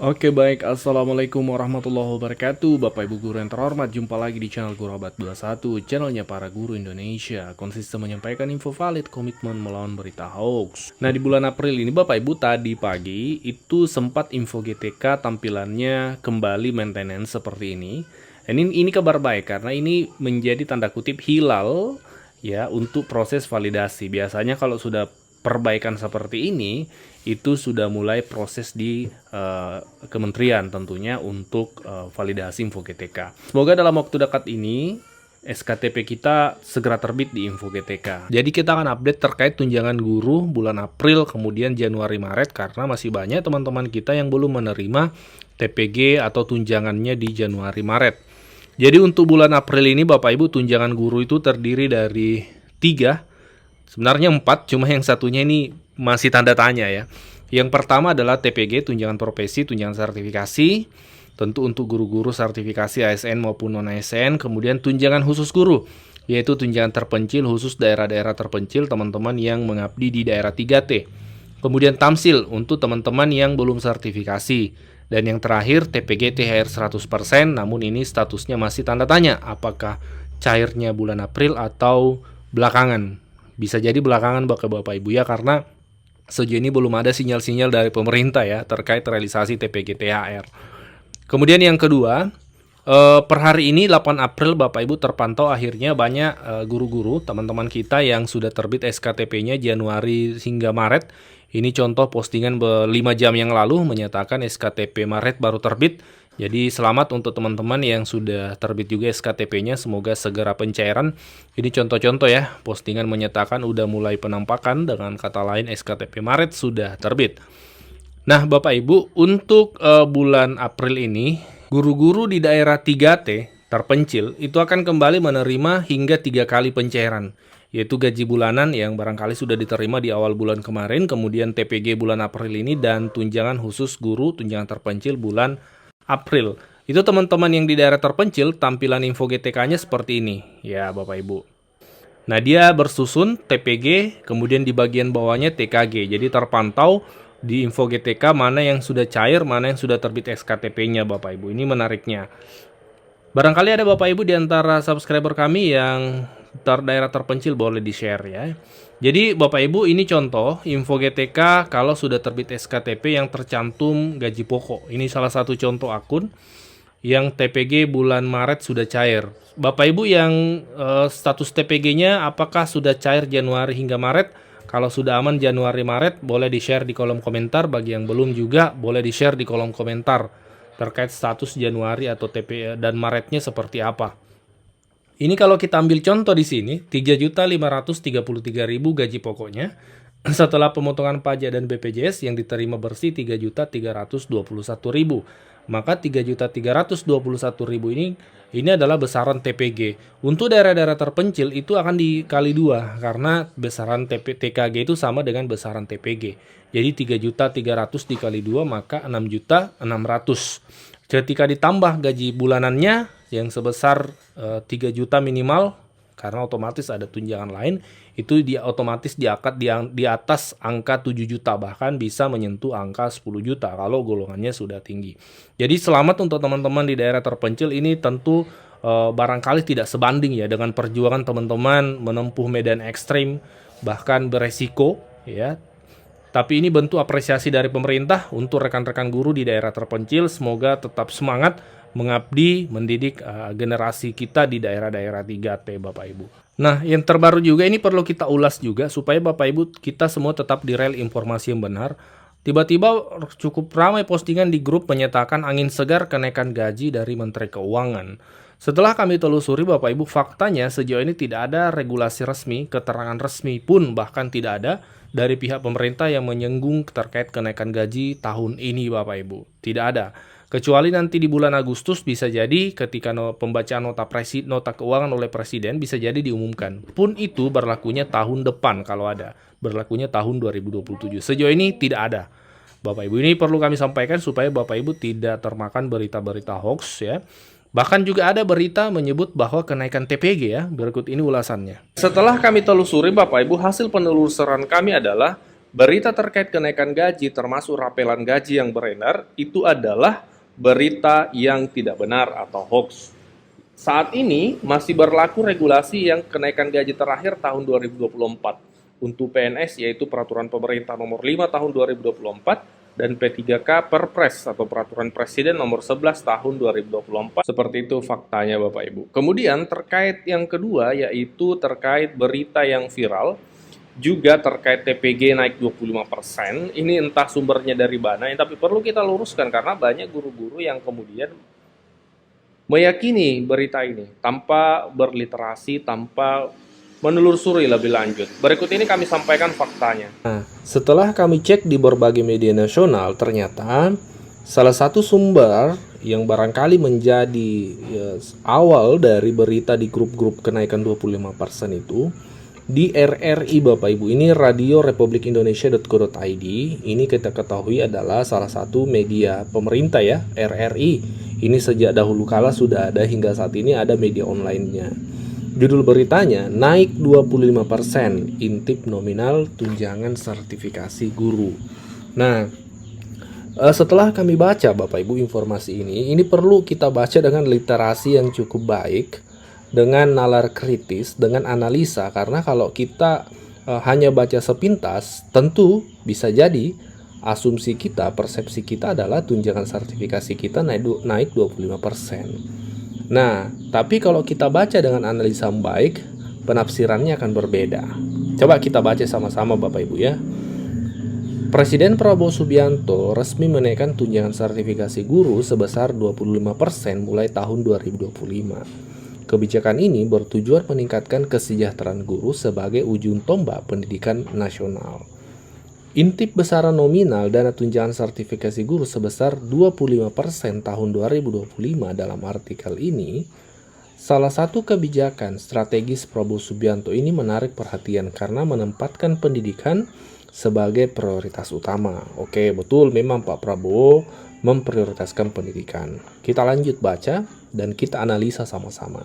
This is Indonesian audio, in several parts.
Oke baik, Assalamualaikum warahmatullahi wabarakatuh. Bapak Ibu guru yang terhormat, jumpa lagi di channel Guru Abad 21, channelnya para guru Indonesia, konsisten menyampaikan info valid, komitmen melawan berita hoax. Nah, di bulan April ini Bapak Ibu tadi pagi itu sempat info GTK tampilannya kembali maintenance seperti ini. Ini kabar baik karena ini menjadi tanda kutip hilal ya untuk proses validasi. Biasanya kalau sudah perbaikan seperti ini itu sudah mulai proses di kementerian tentunya untuk validasi info GTK. Semoga dalam waktu dekat ini SKTP kita segera terbit di info GTK. Jadi kita akan update terkait tunjangan guru bulan April, kemudian Januari Maret karena masih banyak teman-teman kita yang belum menerima TPG atau tunjangannya di Januari Maret. Jadi untuk bulan April ini Bapak Ibu tunjangan guru itu terdiri dari 3. Sebenarnya 4, cuma yang satunya ini masih tanda tanya ya. Yang pertama adalah TPG, tunjangan profesi, tunjangan sertifikasi. Tentu untuk guru-guru sertifikasi ASN maupun non-ASN. Kemudian tunjangan khusus guru, yaitu tunjangan terpencil khusus daerah-daerah terpencil teman-teman yang mengabdi di daerah 3T. Kemudian tamsil untuk teman-teman yang belum sertifikasi. Dan yang terakhir TPG THR 100%, namun ini statusnya masih tanda tanya. Apakah cairnya bulan April atau belakangan? Bisa jadi belakangan Bapak Ibu ya, karena sejauh ini belum ada sinyal-sinyal dari pemerintah ya terkait realisasi TPG THR. Kemudian yang kedua, per hari ini 8 April Bapak Ibu terpantau akhirnya banyak guru-guru teman-teman kita yang sudah terbit SKTP-nya Januari hingga Maret. Ini contoh postingan 5 jam yang lalu menyatakan SKTP Maret baru terbit. Jadi selamat untuk teman-teman yang sudah terbit juga SKTP-nya, semoga segera pencairan. Ini contoh-contoh ya, postingan menyatakan udah mulai penampakan, dengan kata lain SKTP Maret sudah terbit. Nah Bapak Ibu, untuk bulan April ini, guru-guru di daerah 3T terpencil itu akan kembali menerima hingga 3 kali pencairan, yaitu gaji bulanan yang barangkali sudah diterima di awal bulan kemarin, kemudian TPG bulan April ini, dan tunjangan khusus guru, tunjangan terpencil bulan April. Itu teman-teman yang di daerah terpencil, tampilan info GTK-nya seperti ini ya Bapak Ibu. Nah dia bersusun TPG, kemudian di bagian bawahnya TKG. Jadi terpantau di info GTK mana yang sudah cair, mana yang sudah terbit SKTP-nya Bapak Ibu. Ini menariknya. Barangkali ada Bapak Ibu di antara subscriber kami yang daerah terpencil, boleh di-share ya. Jadi Bapak Ibu, ini contoh info GTK kalau sudah terbit SKTP yang tercantum gaji pokok. Ini salah satu contoh akun yang TPG bulan Maret sudah cair. Bapak Ibu yang status TPG-nya apakah sudah cair Januari hingga Maret? Kalau sudah aman Januari Maret, boleh di-share di kolom komentar. Bagi yang belum juga boleh di-share di kolom komentar terkait status Januari atau TPG dan Maretnya seperti apa. Ini kalau kita ambil contoh di sini, 3.533.000 gaji pokoknya. Setelah pemotongan pajak dan BPJS yang diterima bersih 3.321.000. Maka 3.321.000 ini adalah besaran TPG. Untuk daerah-daerah terpencil itu akan dikali 2 karena besaran TKG itu sama dengan besaran TPG. Jadi 3.300 dikali 2 maka 6.600. Ketika ditambah gaji bulanannya yang sebesar 3 juta minimal, karena otomatis ada tunjangan lain, itu dia otomatis diangkat di atas angka 7 juta, bahkan bisa menyentuh angka 10 juta kalau golongannya sudah tinggi. Jadi selamat untuk teman-teman di daerah terpencil. Ini tentu barangkali tidak sebanding ya dengan perjuangan teman-teman menempuh medan ekstrim, bahkan beresiko ya. Tapi ini bentuk apresiasi dari pemerintah untuk rekan-rekan guru di daerah terpencil. Semoga tetap semangat mengabdi, mendidik generasi kita di daerah-daerah 3T Bapak Ibu. Nah, yang terbaru juga ini perlu kita ulas juga supaya Bapak Ibu kita semua tetap di rel informasi yang benar. Tiba-tiba cukup ramai postingan di grup menyatakan angin segar kenaikan gaji dari Menteri Keuangan. Setelah kami telusuri Bapak Ibu, faktanya sejauh ini tidak ada regulasi resmi, keterangan resmi pun bahkan tidak ada dari pihak pemerintah yang menyinggung terkait kenaikan gaji tahun ini Bapak Ibu. Tidak ada. Kecuali nanti di bulan Agustus bisa jadi ketika pembacaan nota keuangan oleh Presiden bisa jadi diumumkan. Pun itu berlakunya tahun depan kalau ada. Berlakunya tahun 2027. Sejauh ini tidak ada. Bapak Ibu, ini perlu kami sampaikan supaya Bapak Ibu tidak termakan berita-berita hoax ya. Bahkan juga ada berita menyebut bahwa kenaikan TPG ya. Berikut ini ulasannya. Setelah kami telusuri Bapak Ibu, hasil penelusuran kami adalah Berita terkait kenaikan gaji termasuk rapelan gaji yang beredar itu adalah berita yang tidak benar atau hoax. Saat ini masih berlaku regulasi yang kenaikan gaji terakhir tahun 2024 untuk PNS, yaitu Peraturan Pemerintah Nomor 5 Tahun 2024 dan P3K Perpres atau Peraturan Presiden Nomor 11 Tahun 2024. Seperti itu faktanya Bapak Ibu. Kemudian terkait yang kedua yaitu terkait berita yang viral juga terkait TPG naik 25%. Ini entah sumbernya dari mana, tapi perlu kita luruskan karena banyak guru-guru yang kemudian meyakini berita ini tanpa berliterasi, tanpa menelusuri lebih lanjut. Berikut ini kami sampaikan faktanya. Nah, setelah kami cek di berbagai media nasional, ternyata salah satu sumber yang barangkali menjadi awal dari berita di grup-grup kenaikan 25% itu di RRI Bapak Ibu. Ini Radio Republik Indonesia.co.id. Ini kita ketahui adalah salah satu media pemerintah ya, RRI. Ini sejak dahulu kala sudah ada, hingga saat ini ada media online-nya. Judul beritanya, naik 25% intip nominal tunjangan sertifikasi guru. Nah, setelah kami baca Bapak Ibu informasi ini perlu kita baca dengan literasi yang cukup baik, dengan nalar kritis, dengan analisa, karena kalau kita hanya baca sepintas, tentu bisa jadi asumsi kita, persepsi kita adalah tunjangan sertifikasi kita naik 25%. Nah, tapi kalau kita baca dengan analisa yang baik, penafsirannya akan berbeda. Coba kita baca sama-sama Bapak Ibu ya. Presiden Prabowo Subianto resmi menaikkan tunjangan sertifikasi guru sebesar 25% mulai tahun 2025. Kebijakan ini bertujuan meningkatkan kesejahteraan guru sebagai ujung tombak pendidikan nasional. Intip besaran nominal dana tunjangan sertifikasi guru sebesar 25% tahun 2025 dalam artikel ini, salah satu kebijakan strategis Prabowo Subianto ini menarik perhatian karena menempatkan pendidikan sebagai prioritas utama. Oke, betul, memang Pak Prabowo memprioritaskan pendidikan. Kita lanjut baca dan kita analisa sama-sama.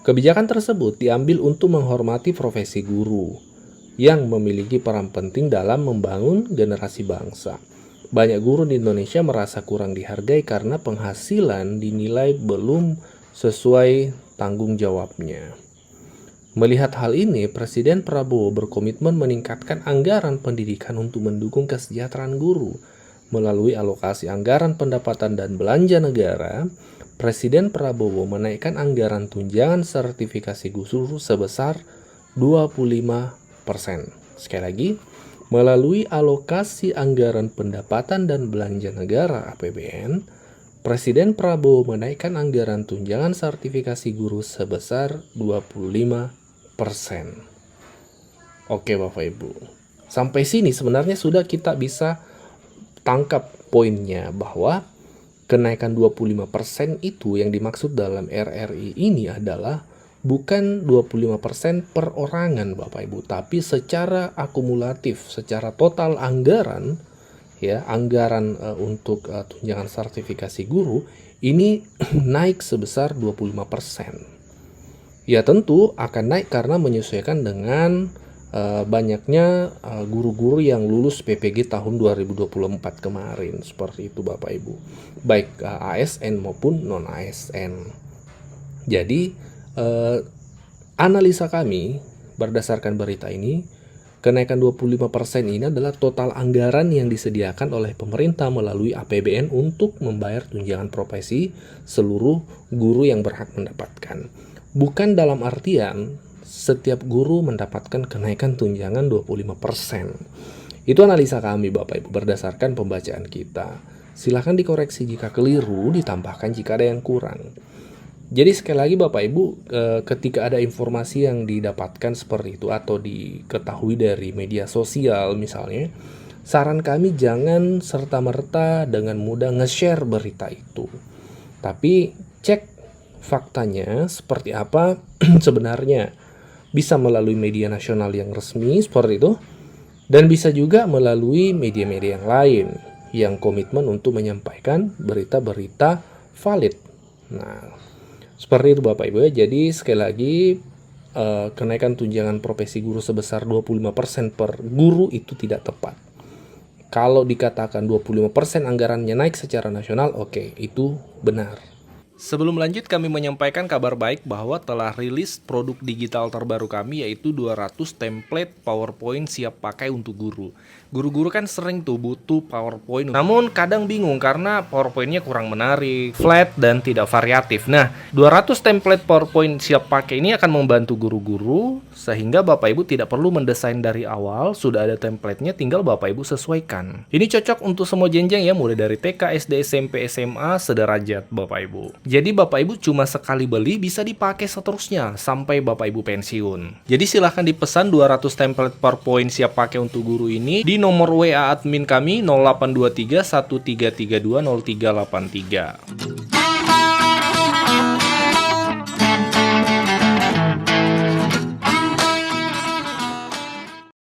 Kebijakan tersebut diambil untuk menghormati profesi guru yang memiliki peran penting dalam membangun generasi bangsa. Banyak guru di Indonesia merasa kurang dihargai karena penghasilan dinilai belum sesuai tanggung jawabnya. Melihat hal ini, Presiden Prabowo berkomitmen meningkatkan anggaran pendidikan untuk mendukung kesejahteraan guru. Melalui alokasi anggaran pendapatan dan belanja negara, Presiden Prabowo menaikkan anggaran tunjangan sertifikasi guru sebesar 25%. Sekali lagi, melalui alokasi anggaran pendapatan dan belanja negara APBN, Presiden Prabowo menaikkan anggaran tunjangan sertifikasi guru sebesar 25%. Oke Bapak Ibu, sampai sini sebenarnya sudah kita bisa tangkap poinnya bahwa kenaikan 25% itu yang dimaksud dalam RRI ini adalah bukan 25% perorangan Bapak Ibu, tapi secara akumulatif, secara total anggaran ya, anggaran untuk tunjangan sertifikasi guru ini naik sebesar 25%. Ya tentu akan naik karena menyesuaikan dengan banyaknya guru-guru yang lulus PPG tahun 2024 kemarin. Seperti itu Bapak Ibu, baik ASN maupun non-ASN. Jadi analisa kami berdasarkan berita ini, kenaikan 25% ini adalah total anggaran yang disediakan oleh pemerintah melalui APBN untuk membayar tunjangan profesi seluruh guru yang berhak mendapatkan. Bukan dalam artian setiap guru mendapatkan kenaikan tunjangan 25%. Itu analisa kami Bapak Ibu berdasarkan pembacaan kita. Silahkan dikoreksi jika keliru, ditambahkan jika ada yang kurang. Jadi sekali lagi Bapak Ibu, ketika ada informasi yang didapatkan seperti itu atau diketahui dari media sosial misalnya, saran kami jangan serta-merta dengan mudah nge-share berita itu. Tapi cek faktanya seperti apa sebenarnya. Bisa melalui media nasional yang resmi seperti itu, dan bisa juga melalui media-media yang lain yang komitmen untuk menyampaikan berita-berita valid. Nah, seperti itu Bapak Ibu ya. Jadi sekali lagi kenaikan tunjangan profesi guru sebesar 25% per guru itu tidak tepat. Kalau dikatakan 25% anggarannya naik secara nasional, oke, itu benar. Sebelum lanjut, kami menyampaikan kabar baik bahwa telah rilis produk digital terbaru kami, yaitu 200 template PowerPoint siap pakai untuk guru. Guru-guru kan sering tuh butuh PowerPoint, namun kadang bingung karena PowerPoint-nya kurang menarik, flat, dan tidak variatif. Nah, 200 template PowerPoint siap pakai ini akan membantu guru-guru sehingga Bapak Ibu tidak perlu mendesain dari awal, sudah ada template-nya, tinggal Bapak Ibu sesuaikan. Ini cocok untuk semua jenjang ya, mulai dari TK, SD, SMP, SMA, sederajat Bapak Ibu. Jadi Bapak Ibu cuma sekali beli bisa dipakai seterusnya sampai Bapak Ibu pensiun. Jadi silahkan dipesan 200 template PowerPoint siap pakai untuk guru ini di nomor WA admin kami 0823 1332 0383.